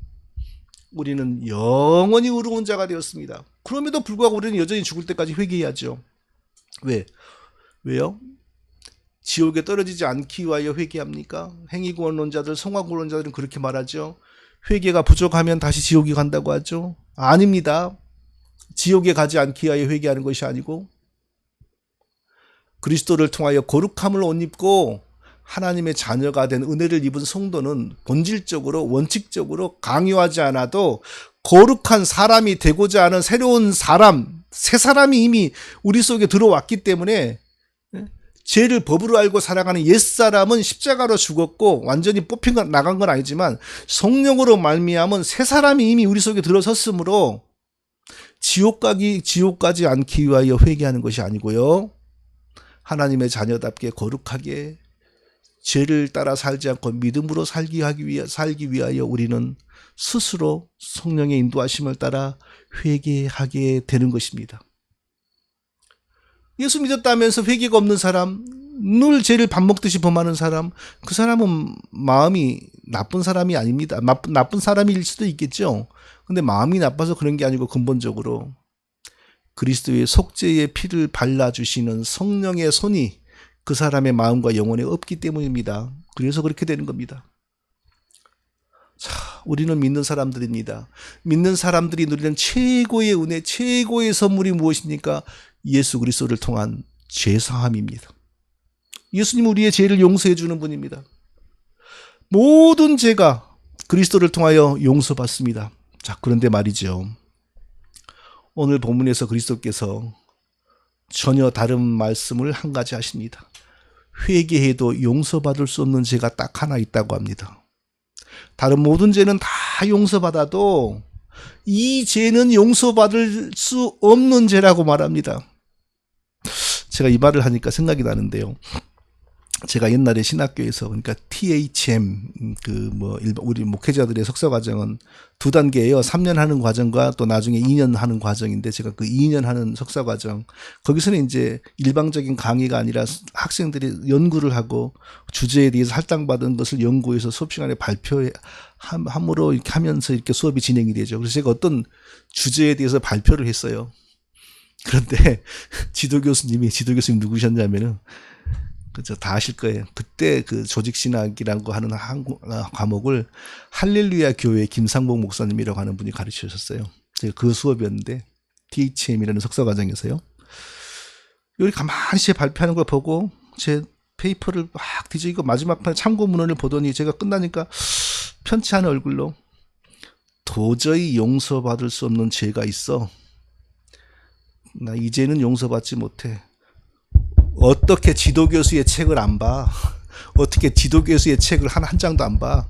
우리는 영원히 의로운 자가 되었습니다. 그럼에도 불구하고 우리는 여전히 죽을 때까지 회개해야죠. 왜요? 지옥에 떨어지지 않기 위하여 회개합니까? 행위구원론자들, 성화구원론자들은 그렇게 말하죠. 회개가 부족하면 다시 지옥에 간다고 하죠. 아닙니다. 지옥에 가지 않기 위하여 회개하는 것이 아니고 그리스도를 통하여 거룩함을 옷 입고 하나님의 자녀가 된 은혜를 입은 성도는 본질적으로 원칙적으로 강요하지 않아도 거룩한 사람이 되고자 하는 새로운 사람, 새 사람이 이미 우리 속에 들어왔기 때문에 죄를 법으로 알고 살아가는 옛사람은 십자가로 죽었고 완전히 나간 건 아니지만 성령으로 말미암은 새 사람이 이미 우리 속에 들어섰으므로 지옥 가지 않기 위하여 회개하는 것이 아니고요. 하나님의 자녀답게 거룩하게 죄를 따라 살지 않고 믿음으로 살기 위하여 우리는 스스로 성령의 인도하심을 따라 회개하게 되는 것입니다. 예수 믿었다면서 회개가 없는 사람, 늘 죄를 밥 먹듯이 범하는 사람, 그 사람은 마음이 나쁜 사람이 아닙니다. 나쁜 사람일 수도 있겠죠. 근데 마음이 나빠서 그런 게 아니고 근본적으로 그리스도의 속죄의 피를 발라주시는 성령의 손이 그 사람의 마음과 영혼에 없기 때문입니다. 그래서 그렇게 되는 겁니다. 자, 우리는 믿는 사람들입니다. 믿는 사람들이 누리는 최고의 은혜, 최고의 선물이 무엇입니까? 예수 그리스도를 통한 죄사함입니다. 예수님은 우리의 죄를 용서해 주는 분입니다. 모든 죄가 그리스도를 통하여 용서받습니다. 자, 그런데 말이죠. 오늘 본문에서 그리스도께서 전혀 다른 말씀을 한 가지 하십니다. 회개해도 용서받을 수 없는 죄가 딱 하나 있다고 합니다. 다른 모든 죄는 다 용서받아도 이 죄는 용서받을 수 없는 죄라고 말합니다. 제가 이 말을 하니까 생각이 나는데요. 제가 옛날에 신학교에서, 그러니까 THM, 우리 목회자들의 석사 과정은 2단계예요. 3년 하는 과정과 또 나중에 2년 하는 과정인데, 제가 그 2년 하는 석사 과정, 거기서는 이제 일방적인 강의가 아니라 학생들이 연구를 하고 주제에 대해서 할당받은 것을 연구해서 수업 시간에 발표함으로 이렇게 하면서 이렇게 수업이 진행이 되죠. 그래서 제가 어떤 주제에 대해서 발표를 했어요. 그런데 지도 교수님 누구셨냐면은, 그죠, 다 아실 거예요. 그때 그 조직신학이라고 하는 과목을 할렐루야 교회 김상복 목사님이라고 하는 분이 가르쳐 주셨어요. 제가 그 수업이었는데, THM이라는 석사 과정에서요. 여기 가만히 제 발표하는 걸 보고 제 페이퍼를 막 뒤지고 마지막 판 참고 문헌을 보더니 제가 끝나니까 편치한 얼굴로, 도저히 용서받을 수 없는 죄가 있어. 나 이제는 용서받지 못해. 어떻게 지도교수의 책을 안 봐? 어떻게 지도교수의 책을 한 장도 안 봐?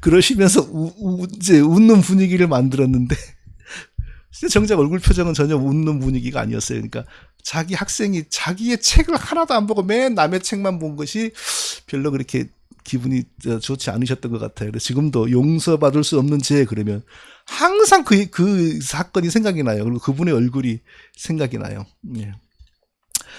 그러시면서 이제 웃는 분위기를 만들었는데, 정작 얼굴 표정은 전혀 웃는 분위기가 아니었어요. 그러니까 자기 학생이 자기의 책을 하나도 안 보고 맨 남의 책만 본 것이 별로 그렇게 기분이 좋지 않으셨던 것 같아요. 그래서 지금도 용서받을 수 없는 죄 그러면 항상 그 사건이 생각이 나요. 그리고 그분의 얼굴이 생각이 나요. 예.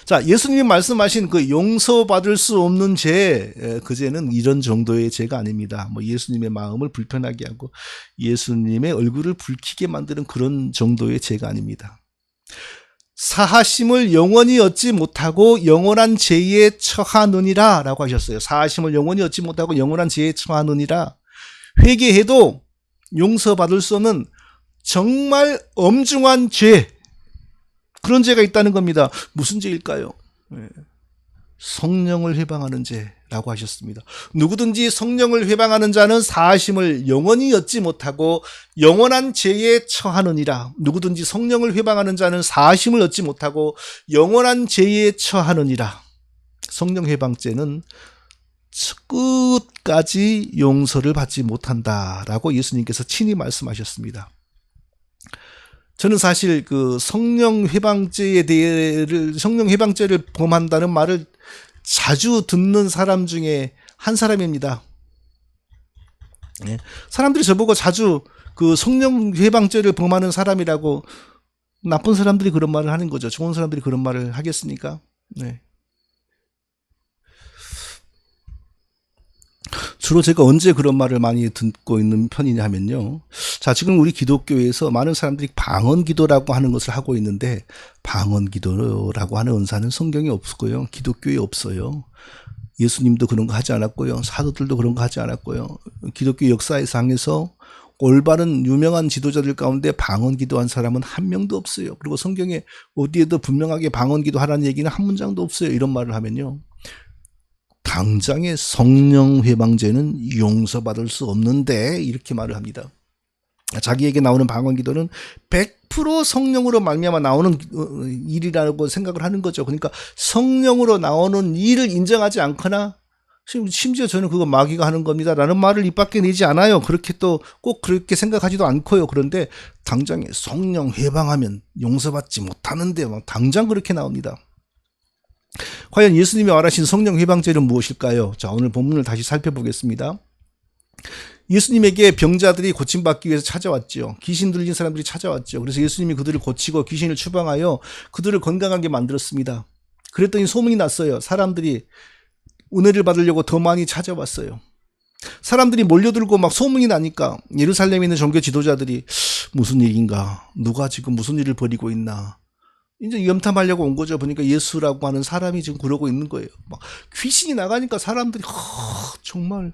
자, 예수님이 말씀하신 그 용서받을 수 없는 죄, 그 죄는 이런 정도의 죄가 아닙니다. 예수님의 마음을 불편하게 하고 예수님의 얼굴을 붉히게 만드는 그런 정도의 죄가 아닙니다. 사하심을 영원히 얻지 못하고 영원한 죄에 처하느니라 라고 하셨어요. 사하심을 영원히 얻지 못하고 영원한 죄에 처하느니라. 회개해도 용서받을 수 없는 정말 엄중한 죄, 그런 죄가 있다는 겁니다. 무슨 죄일까요? 성령을 회방하는 죄라고 하셨습니다. 누구든지 성령을 회방하는 자는 사하심을 영원히 얻지 못하고 영원한 죄에 처하느니라. 누구든지 성령을 회방하는 자는 사하심을 얻지 못하고 영원한 죄에 처하느니라. 성령 회방죄는 끝까지 용서를 받지 못한다라고 예수님께서 친히 말씀하셨습니다. 저는 사실 그 성령 회방죄를 범한다는 말을 자주 듣는 사람 중에 한 사람입니다. 사람들이 저보고 자주 그 성령 회방죄를 범하는 사람이라고, 나쁜 사람들이 그런 말을 하는 거죠. 좋은 사람들이 그런 말을 하겠습니까? 네. 주로 제가 언제 그런 말을 많이 듣고 있는 편이냐 하면요. 자, 지금 우리 기독교에서 많은 사람들이 방언기도라고 하는 것을 하고 있는데, 방언기도라고 하는 은사는 성경에 없고요. 기독교에 없어요. 예수님도 그런 거 하지 않았고요. 사도들도 그런 거 하지 않았고요. 기독교 역사상에서 올바른 유명한 지도자들 가운데 방언기도한 사람은 한 명도 없어요. 그리고 성경에 어디에도 분명하게 방언기도 하라는 얘기는 한 문장도 없어요. 이런 말을 하면요. 당장의 성령 회방죄는 용서받을 수 없는데, 이렇게 말을 합니다. 자기에게 나오는 방언기도는 100% 성령으로 말미암아 나오는 일이라고 생각을 하는 거죠. 그러니까 성령으로 나오는 일을 인정하지 않거나, 심지어 저는 그거 마귀가 하는 겁니다 라는 말을 입 밖에 내지 않아요. 그렇게 또 꼭 그렇게 생각하지도 않고요. 그런데 당장에 성령 회방하면 용서받지 못하는데 당장 그렇게 나옵니다. 과연 예수님이 말하신 성령 회방죄는 무엇일까요? 자, 오늘 본문을 다시 살펴보겠습니다. 예수님에게 병자들이 고침받기 위해서 찾아왔죠. 귀신 들린 사람들이 찾아왔죠. 그래서 예수님이 그들을 고치고 귀신을 추방하여 그들을 건강하게 만들었습니다. 그랬더니 소문이 났어요. 사람들이 은혜를 받으려고 더 많이 찾아왔어요. 사람들이 몰려들고 막 소문이 나니까 예루살렘에 있는 종교 지도자들이 무슨 일인가? 누가 지금 무슨 일을 벌이고 있나? 이제 염탐하려고 온 거죠. 보니까 예수라고 하는 사람이 지금 그러고 있는 거예요. 막 귀신이 나가니까 사람들이 정말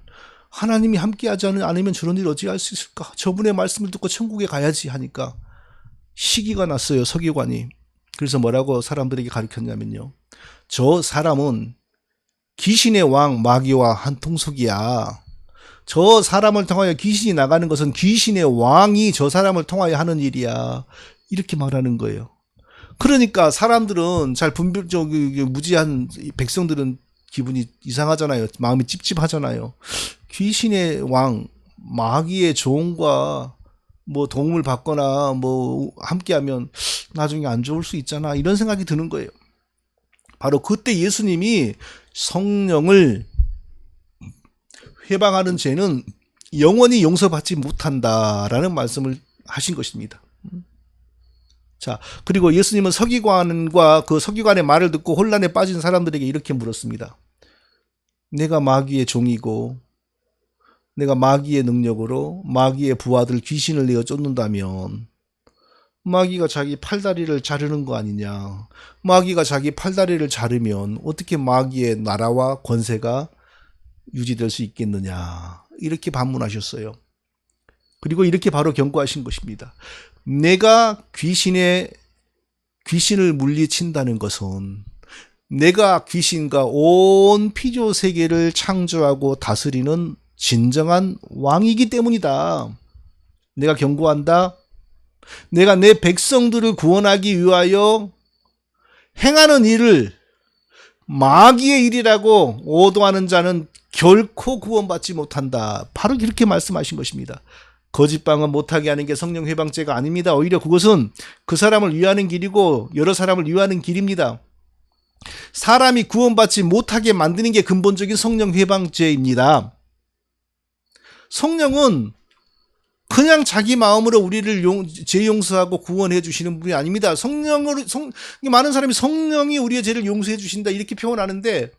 하나님이 함께하지 않으면 저런 일 어찌 할 수 있을까? 저분의 말씀을 듣고 천국에 가야지 하니까 시기가 났어요. 서기관이. 그래서 뭐라고 사람들에게 가르쳤냐면요. 저 사람은 귀신의 왕 마귀와 한통속이야. 저 사람을 통하여 귀신이 나가는 것은 귀신의 왕이 저 사람을 통하여 하는 일이야. 이렇게 말하는 거예요. 그러니까 사람들은 잘 무지한 백성들은 기분이 이상하잖아요. 마음이 찝찝하잖아요. 귀신의 왕, 마귀의 종과 뭐 도움을 받거나 뭐 함께하면 나중에 안 좋을 수 있잖아. 이런 생각이 드는 거예요. 바로 그때 예수님이 성령을 회방하는 죄는 영원히 용서받지 못한다라는 말씀을 하신 것입니다. 자, 그리고 예수님은 서기관과 그 서기관의 말을 듣고 혼란에 빠진 사람들에게 이렇게 물었습니다. 내가 마귀의 종이고 내가 마귀의 능력으로 마귀의 부하들 귀신을 내어 쫓는다면 마귀가 자기 팔다리를 자르는 거 아니냐? 마귀가 자기 팔다리를 자르면 어떻게 마귀의 나라와 권세가 유지될 수 있겠느냐? 이렇게 반문하셨어요. 그리고 이렇게 바로 경고하신 것입니다. 내가 귀신을 물리친다는 것은 내가 귀신과 온 피조 세계를 창조하고 다스리는 진정한 왕이기 때문이다. 내가 경고한다. 내가 내 백성들을 구원하기 위하여 행하는 일을 마귀의 일이라고 오도하는 자는 결코 구원받지 못한다. 바로 이렇게 말씀하신 것입니다. 거짓방언 못하게 하는 게 성령 회방죄가 아닙니다. 오히려 그것은 그 사람을 위하는 길이고 여러 사람을 위하는 길입니다. 사람이 구원받지 못하게 만드는 게 근본적인 성령 회방죄입니다. 성령은 그냥 자기 마음으로 우리를 죄 용서하고 구원해 주시는 분이 아닙니다. 많은 사람이 성령이 우리의 죄를 용서해 주신다 이렇게 표현하는데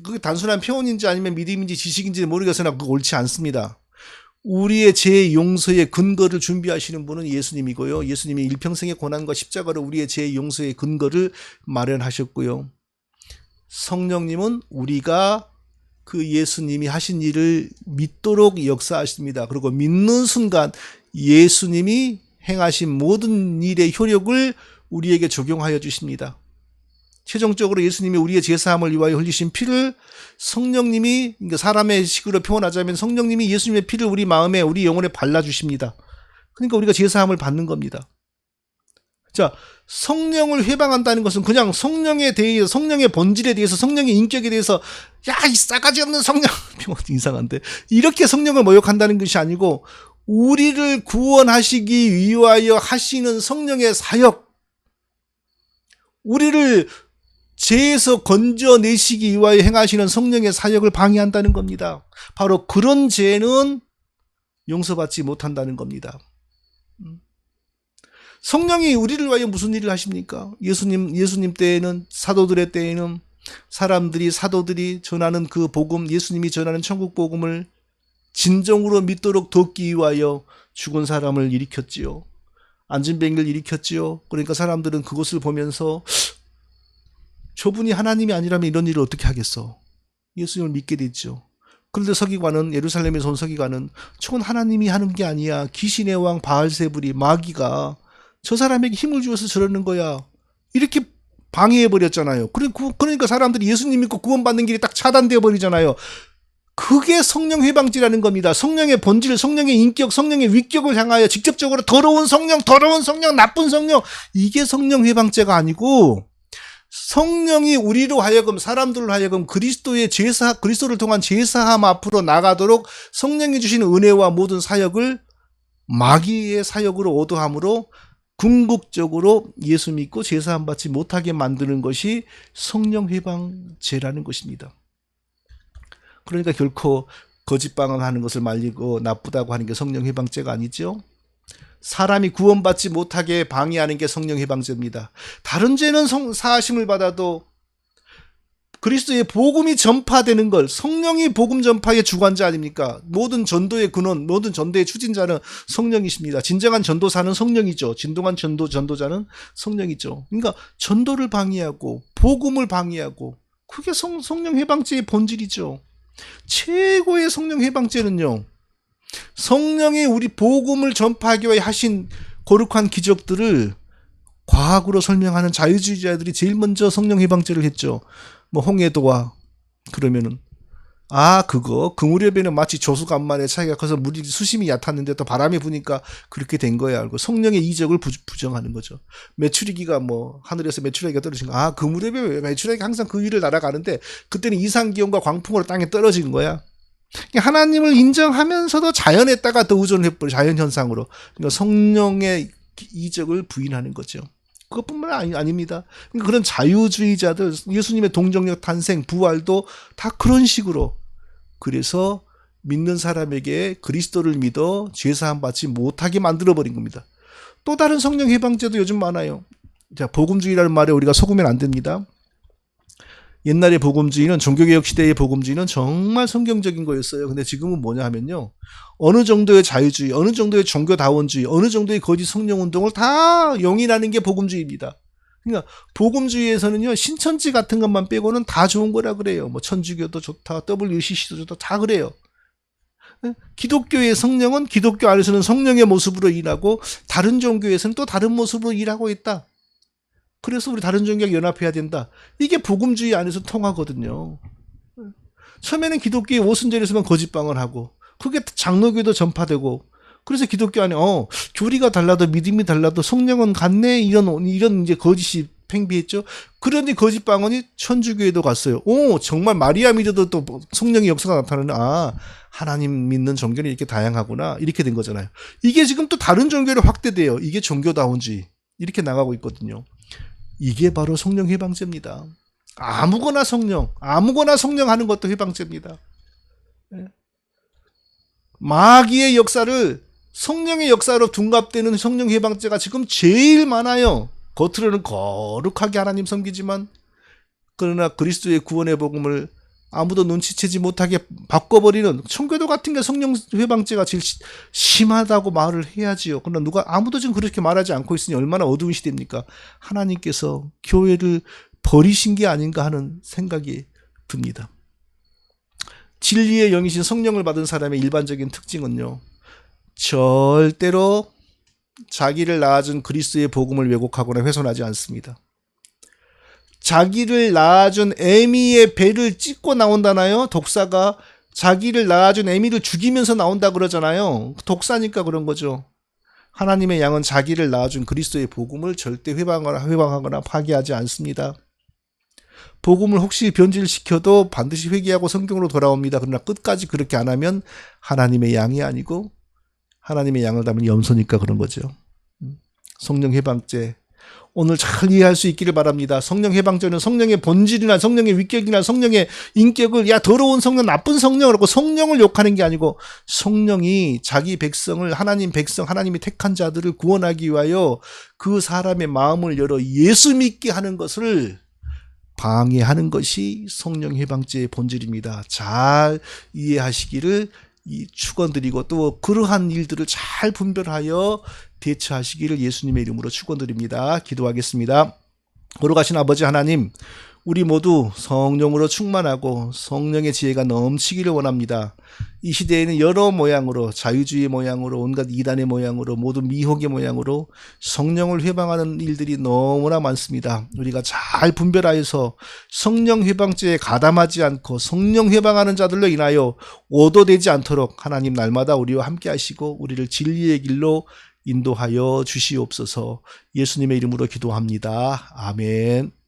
그게 단순한 표현인지 아니면 믿음인지 지식인지 모르겠으나 그거 옳지 않습니다. 우리의 죄 용서의 근거를 준비하시는 분은 예수님이고요. 예수님이 일평생의 고난과 십자가로 우리의 죄 용서의 근거를 마련하셨고요. 성령님은 우리가 그 예수님이 하신 일을 믿도록 역사하십니다. 그리고 믿는 순간 예수님이 행하신 모든 일의 효력을 우리에게 적용하여 주십니다. 최종적으로 예수님이 우리의 죄사함을 위하여 흘리신 피를 성령님이, 그러니까 사람의 식으로 표현하자면 성령님이 예수님의 피를 우리 마음에, 우리 영혼에 발라주십니다. 그러니까 우리가 죄사함을 받는 겁니다. 자, 성령을 회방한다는 것은 그냥 성령에 대해서, 성령의 본질에 대해서, 성령의 인격에 대해서, 야, 이 싸가지 없는 성령, 이상한데, 이렇게 성령을 모욕한다는 것이 아니고, 우리를 구원하시기 위하여 하시는 성령의 사역, 우리를 죄에서 건져내시기 위하여 행하시는 성령의 사역을 방해한다는 겁니다. 바로 그런 죄는 용서받지 못한다는 겁니다. 성령이 우리를 위하여 무슨 일을 하십니까? 예수님 때에는, 사도들의 때에는 사도들이 전하는 그 복음, 예수님이 전하는 천국 복음을 진정으로 믿도록 돕기 위하여 죽은 사람을 일으켰지요. 안진뱅이를 일으켰지요. 그러니까 사람들은 그것을 보면서 저분이 하나님이 아니라면 이런 일을 어떻게 하겠어? 예수님을 믿게 됐죠. 그런데 서기관은, 예루살렘에서 온 서기관은 저건 하나님이 하는 게 아니야. 귀신의 왕 바알세불이, 마귀가 저 사람에게 힘을 주어서 저러는 거야. 이렇게 방해해버렸잖아요. 그러니까 사람들이 예수님 믿고 구원받는 길이 딱 차단되어 버리잖아요. 그게 성령 회방죄라는 겁니다. 성령의 본질, 성령의 인격, 성령의 위격을 향하여 직접적으로 더러운 성령, 나쁜 성령, 이게 성령 회방죄가 아니고, 성령이 우리로 하여금, 사람들로 하여금 그리스도를 통한 죄사함 앞으로 나가도록 성령이 주신 은혜와 모든 사역을 마귀의 사역으로 오도함으로 궁극적으로 예수 믿고 죄사함 받지 못하게 만드는 것이 성령 회방죄라는 것입니다. 그러니까 결코 거짓방언하는 것을 말리고 나쁘다고 하는 게 성령 회방죄가 아니죠. 사람이 구원받지 못하게 방해하는 게 성령 회방죄입니다. 다른 죄는 사하심을 받아도 그리스도의 복음이 전파되는 걸, 성령이 복음 전파의 주관자 아닙니까? 모든 전도의 근원, 모든 전도의 추진자는 성령이십니다. 진정한 전도사는 성령이죠. 진동한 전도자는 성령이죠. 그러니까 전도를 방해하고 복음을 방해하고, 그게 성령 회방죄의 본질이죠. 최고의 성령 회방죄는요, 성령이 우리 복음을 전파하기 위해 하신 거룩한 기적들을 과학으로 설명하는 자유주의자들이 제일 먼저 성령 회방죄를 했죠. 뭐 홍해도와 그러면은 그 무렵에는 마치 조수간만에 차이가 커서 물이 수심이 얕았는데 또 바람이 부니까 그렇게 된 거야. 알고 성령의 이적을 부정하는 거죠. 메추리기가 하늘에서 메추리기가 떨어진 거. 그 무렵에 메추리기가 항상 그 위를 날아가는데 그때는 이상기온과 광풍으로 땅에 떨어지는 거야. 하나님을 인정하면서도 자연에다가 더 의존해버려, 자연현상으로. 그러니까 성령의 이적을 부인하는 거죠. 그것뿐만 아닙니다. 그러니까 그런 자유주의자들, 예수님의 동정력 탄생, 부활도 다 그런 식으로. 그래서 믿는 사람에게 그리스도를 믿어 죄사함 받지 못하게 만들어버린 겁니다. 또 다른 성령 회방죄도 요즘 많아요. 자, 복음주의라는 말에 우리가 속으면 안 됩니다. 옛날의 복음주의는, 종교개혁 시대의 복음주의는 정말 성경적인 거였어요. 근데 지금은 뭐냐 하면요, 어느 정도의 자유주의, 어느 정도의 종교다원주의, 어느 정도의 거짓 성령운동을 다 용인하는 게 복음주의입니다. 그러니까 복음주의에서는요, 신천지 같은 것만 빼고는 다 좋은 거라 그래요. 천주교도 좋다, WCC도 좋다, 다 그래요. 기독교의 성령은 기독교 안에서는 성령의 모습으로 일하고, 다른 종교에서는 또 다른 모습으로 일하고 있다. 그래서 우리 다른 종교와 연합해야 된다. 이게 복음주의 안에서 통하거든요. 처음에는 기독교의 오순절에서만 거짓방언하고, 그게 장로교도 전파되고, 그래서 기독교 안에 교리가 달라도 믿음이 달라도 성령은 같네, 이런 이제 거짓이 팽배했죠. 그런데 거짓방언이 천주교에도 갔어요. 정말 마리아 믿어도 또 성령의 역사가 나타나는, 하나님 믿는 종교는 이렇게 다양하구나, 이렇게 된 거잖아요. 이게 지금 또 다른 종교로 확대돼요. 이게 종교다운주의 이렇게 나가고 있거든요. 이게 바로 성령 회방죄입니다. 아무거나 성령 하는 것도 회방죄입니다. 마귀의 역사를 성령의 역사로 둔갑되는 성령 회방죄가 지금 제일 많아요. 겉으로는 거룩하게 하나님 섬기지만, 그러나 그리스도의 구원의 복음을 아무도 눈치채지 못하게 바꿔버리는 청교도 같은 게 성령 회방죄가 제일 심하다고 말을 해야지요. 그러나 아무도 지금 그렇게 말하지 않고 있으니 얼마나 어두운 시대입니까? 하나님께서 교회를 버리신 게 아닌가 하는 생각이 듭니다. 진리의 영이신 성령을 받은 사람의 일반적인 특징은요, 절대로 자기를 낳아준 그리스도의 복음을 왜곡하거나 훼손하지 않습니다. 자기를 낳아준 애미의 배를 찢고 나온다나요? 독사가 자기를 낳아준 애미를 죽이면서 나온다 그러잖아요. 독사니까 그런 거죠. 하나님의 양은 자기를 낳아준 그리스도의 복음을 절대 회방하거나 파기하지 않습니다. 복음을 혹시 변질시켜도 반드시 회개하고 성경으로 돌아옵니다. 그러나 끝까지 그렇게 안 하면 하나님의 양이 아니고 하나님의 양을 담은 염소니까 그런 거죠. 성령 해방죄. 오늘 잘 이해할 수 있기를 바랍니다. 성령 해방죄는 성령의 본질이나 성령의 위격이나 성령의 인격을 더러운 성령, 나쁜 성령을 하고 성령을 욕하는 게 아니고 성령이 자기 백성을 하나님 백성, 하나님이 택한 자들을 구원하기 위하여 그 사람의 마음을 열어 예수 믿게 하는 것을 방해하는 것이 성령 해방죄의 본질입니다. 잘 이해하시기를 축원드리고 또 그러한 일들을 잘 분별하여 대처하시기를 예수님의 이름으로 축원드립니다. 기도하겠습니다. 거룩하신 아버지 하나님, 우리 모두 성령으로 충만하고 성령의 지혜가 넘치기를 원합니다. 이 시대에는 여러 모양으로 자유주의 모양으로 온갖 이단의 모양으로 모두 미혹의 모양으로 성령을 회방하는 일들이 너무나 많습니다. 우리가 잘 분별하여서 성령 회방죄에 가담하지 않고 성령 회방하는 자들로 인하여 오도되지 않도록 하나님 날마다 우리와 함께 하시고 우리를 진리의 길로 인도하여 주시옵소서. 예수님의 이름으로 기도합니다. 아멘.